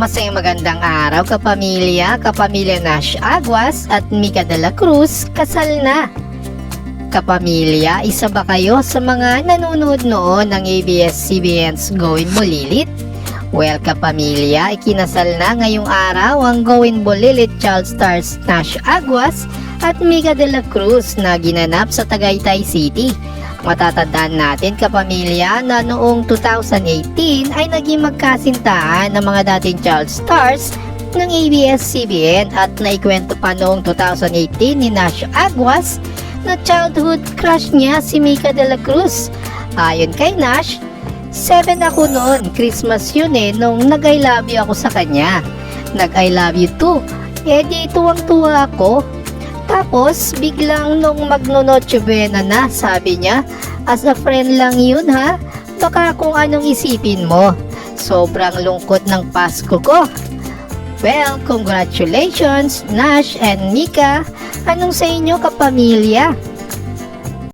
Masayang magandang araw kapamilya Nash Aguas at Mika de la Cruz kasal na. Kapamilya, isa ba kayo sa mga nanonood noon ng ABS-CBN's Gawin Mo Lilit? Well kapamilya, ikinasal na ngayong araw ang Gawin Mo Lilit child stars Nash Aguas at Mika de la Cruz na ginanap sa Tagaytay City. Matatandaan natin kapamilya na noong 2018 ay naging magkasintahan ng mga dating child stars ng ABS-CBN at naikwento pa noong 2018 ni Nash Aguas na childhood crush niya si Mika de la Cruz. Ayon kay Nash, 7 ako noon, Christmas yun nung nag-I love you ako sa kanya. Nag-I love you too, di tuwang-tuwa ako. Tapos, biglang nung magno-Noche Buena na, sabi niya, as a friend lang yun ha, baka kung anong isipin mo. Sobrang lungkot ng Pasko ko. Well, congratulations, Nash and Mika. Anong sa inyo kapamilya?